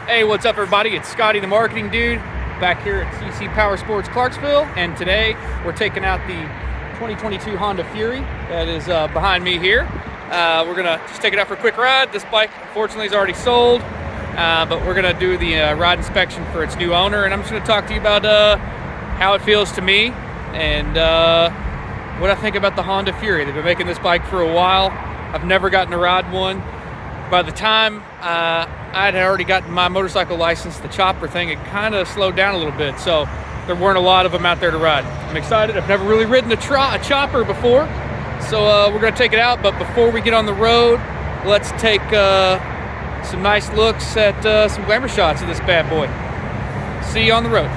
Hey, what's up, everybody? It's Scotty, the marketing dude, back here at CC Power Sports Clarksville, and today we're taking out the 2022 Honda Fury that is behind me here. We're gonna just take it out for a quick ride. This bike, unfortunately, is already sold, but we're gonna do the ride inspection for its new owner, and I'm just gonna talk to you about how it feels to me and what I think about the Honda Fury. They've been making this bike for a while. I've never gotten to ride one. By the time I'd already gotten my motorcycle license, the chopper thing had kind of slowed down a little bit, so there weren't a lot of them out there to ride. I'm excited. I've never really ridden a chopper before, so we're going to take it out. But before we get on the road, let's take some nice looks at some glamour shots of this bad boy. See you on the road.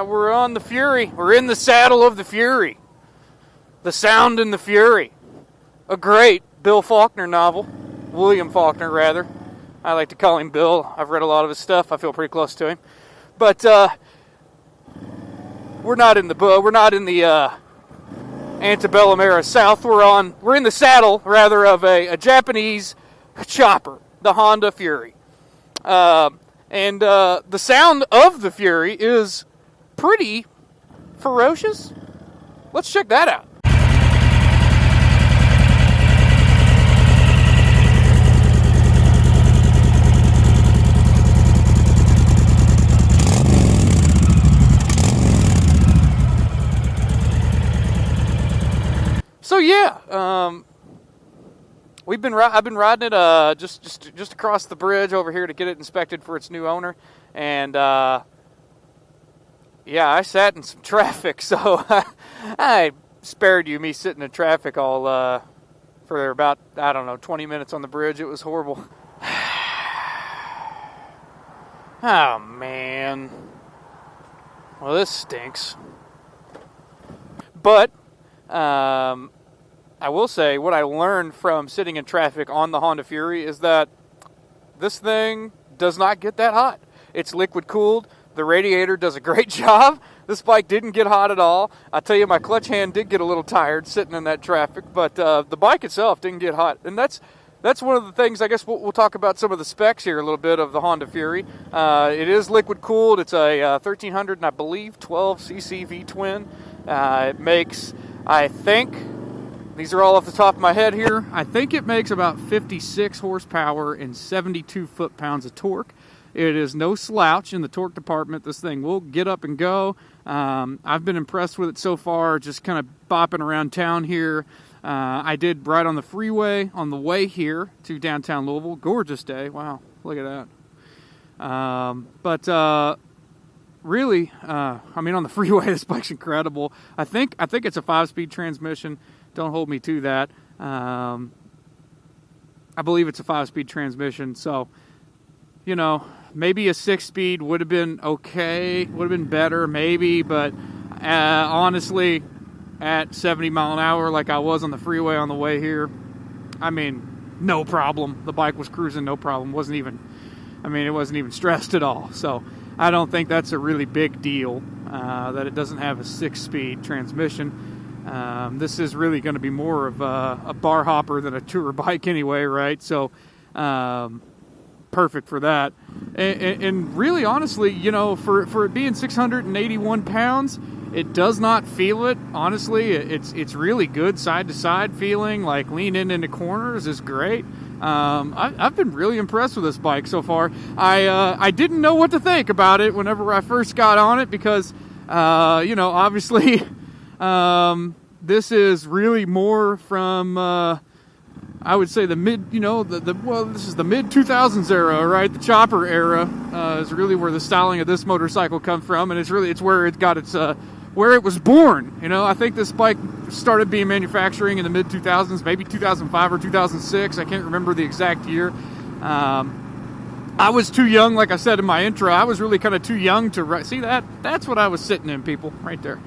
We're on the Fury. We're in the saddle of the Fury. The Sound in the Fury. A great Bill Faulkner novel. William Faulkner, rather. I like to call him Bill. I've read a lot of his stuff. I feel pretty close to him. But we're not in the antebellum era South. We're in the saddle, rather, of a Japanese chopper, the Honda Fury. And the sound of the Fury is pretty ferocious. Let's check that out. So yeah, I've been riding it just across the bridge over here to get it inspected for its new owner, and yeah, I sat in some traffic, so I spared you me sitting in traffic all for about, 20 minutes on the bridge. It was horrible. Oh, man. Well, this stinks. But I will say what I learned from sitting in traffic on the Honda Fury is that this thing does not get that hot. It's liquid cooled. The radiator does a great job. This bike didn't get hot at all. I tell you, my clutch hand did get a little tired sitting in that traffic, but the bike itself didn't get hot. And that's one of the things. I guess we'll talk about some of the specs here a little bit of the Honda Fury. It is liquid cooled. It's a 1300 and I believe 12cc V-twin. It makes, I think, these are all off the top of my head here, I think it makes about 56 horsepower and 72 foot-pounds of torque. It is no slouch in the torque department. This thing will get up and go. I've been impressed with it so far, just kind of bopping around town here. I did ride on the freeway on the way here to downtown Louisville. Gorgeous day. Wow, look at that. But really, on the freeway, this bike's incredible. I think it's a 5-speed transmission. Don't hold me to that. I believe it's a 5-speed transmission, so, maybe a 6-speed would have been okay, would have been better, maybe, but honestly, at 70 mile an hour like I was on the freeway on the way here, no problem. The bike was cruising, no problem. It wasn't even stressed at all. So I don't think that's a really big deal that it doesn't have a 6-speed transmission. This is really going to be more of a bar hopper than a tour bike anyway, right? So perfect for that. And really, honestly, for it being 681 pounds, it does not feel it. Honestly, it's really good side to side feeling. Like leaning into corners is great. I've been really impressed with this bike so far. I didn't know what to think about it whenever I first got on it because, obviously, this is really more from, I would say the mid, this is the mid 2000s era, right? The chopper era is really where the styling of this motorcycle comes from, and it's where it got its, where it was born. I think this bike started being manufacturing in the mid 2000s, maybe 2005 or 2006. I can't remember the exact year. I was too young, like I said in my intro. I was really kind of too young to ride. See that? That's what I was sitting in, people, right there.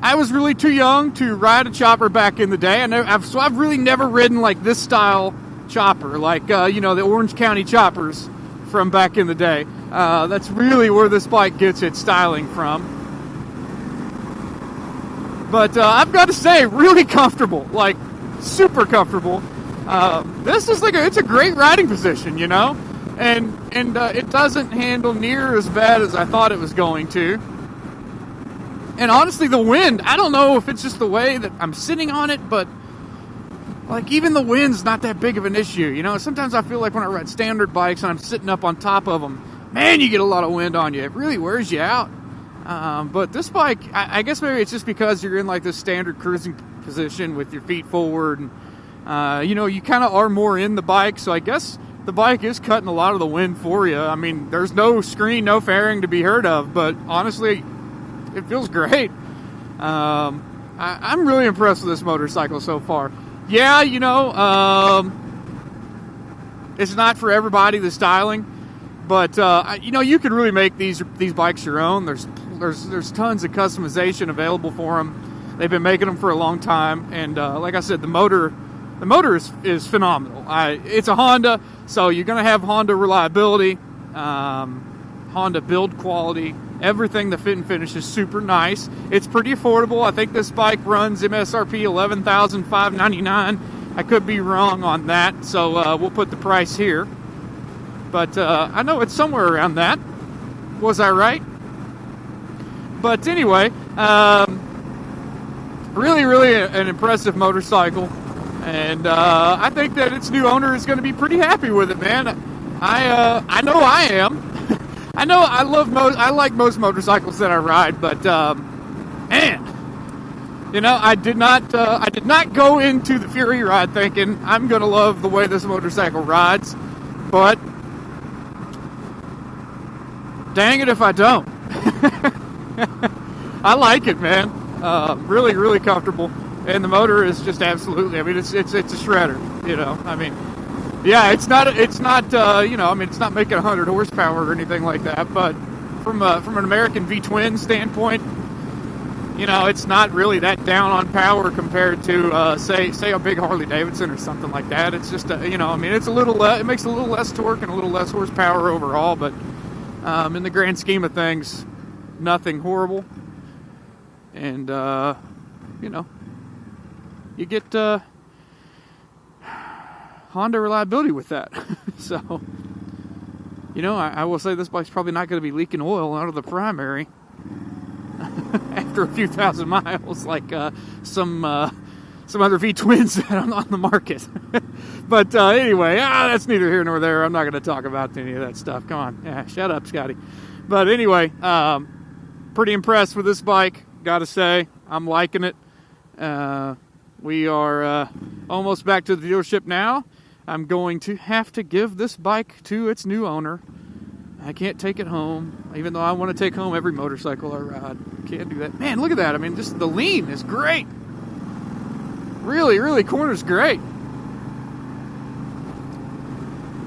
I was really too young to ride a chopper back in the day. So I've really never ridden like this style chopper, like the Orange County choppers from back in the day. That's really where this bike gets its styling from. But I've got to say, really comfortable, like super comfortable. This is it's a great riding position, and it doesn't handle near as bad as I thought it was going to. And honestly, the wind, I don't know if it's just the way that I'm sitting on it, but like even the wind's not that big of an issue. Sometimes I feel like when I ride standard bikes and I'm sitting up on top of them, man, you get a lot of wind on you. It really wears you out. But this bike, I guess maybe it's just because you're in like this standard cruising position with your feet forward. And, you kind of are more in the bike. So I guess the bike is cutting a lot of the wind for you. I mean, there's no screen, no fairing to be heard of. But honestly, it feels great. I'm really impressed with this motorcycle so far. Yeah, it's not for everybody, the styling. But, you could really make these bikes your own. There's tons of customization available for them. They've been making them for a long time. And like I said, the motor is phenomenal. It's a Honda, so you're going to have Honda reliability, Honda build quality. Everything, the fit and finish is super nice. It's pretty affordable. I think this bike runs MSRP $11,599. I could be wrong on that, so we'll put the price here. But I know it's somewhere around that. Was I right? But anyway, really, really an impressive motorcycle. And I think that its new owner is going to be pretty happy with it, man. I know I am. I know I like most motorcycles that I ride, but man, I did not go into the Fury ride thinking I'm going to love the way this motorcycle rides, but dang it if I don't. I like it, man. Really, really comfortable, and the motor is just absolutely. I mean, it's a shredder. Yeah, it's not. It's not making 100 horsepower or anything like that. But from an American V-twin standpoint, it's not really that down on power compared to say a big Harley Davidson or something like that. It's just it's a little. It makes a little less torque and a little less horsepower overall. But in the grand scheme of things, nothing horrible. And you get. Honda reliability with that. So, I will say this bike's probably not going to be leaking oil out of the primary after a few thousand miles, like some other V-twins that are on the market. But anyway, that's neither here nor there. I'm not going to talk about any of that stuff. Come on. Yeah, shut up, Scotty. But anyway, pretty impressed with this bike, gotta say. I'm liking it. We are almost back to the dealership now. I'm going to have to give this bike to its new owner. I can't take it home, even though I want to take home every motorcycle I ride. Can't do that. Man, look at that. I mean, just the lean is great. Really, really, corner's great.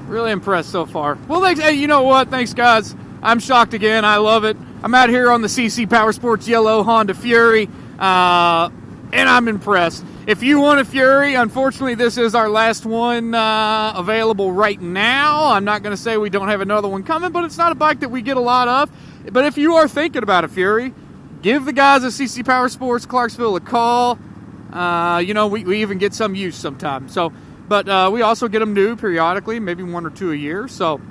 Really impressed so far. Well, thanks. Hey, you know what? Thanks, guys. I'm shocked again. I love it. I'm out here on the CC Powersports Yellow Honda Fury, and I'm impressed. If you want a Fury, unfortunately, this is our last one available right now. I'm not going to say we don't have another one coming, but it's not a bike that we get a lot of. But if you are thinking about a Fury, give the guys at CC Powersports Clarksville a call. We even get some used sometimes. But we also get them new periodically, maybe one or two a year. So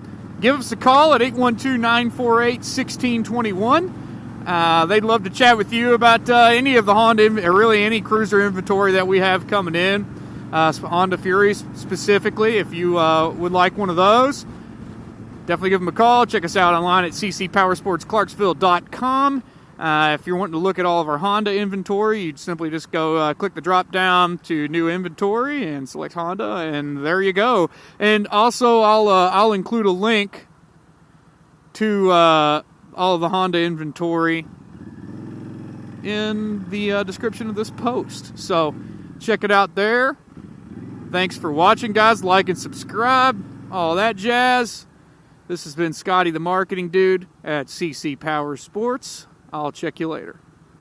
give us a call at 812-948-1621. They'd love to chat with you about any of the Honda, or really any cruiser inventory that we have coming in. Honda Furies specifically. If you would like one of those, definitely give them a call. Check us out online at ccpowersportsclarksville.com. If you're wanting to look at all of our Honda inventory, you'd simply just go click the drop down to new inventory and select Honda, and there you go. And also, I'll include a link to all of the Honda inventory in the description of this post. So check it out there. Thanks for watching, guys. Like and subscribe, all that jazz. This has been Scotty the Marketing Dude at CC Power Sports. I'll check you later.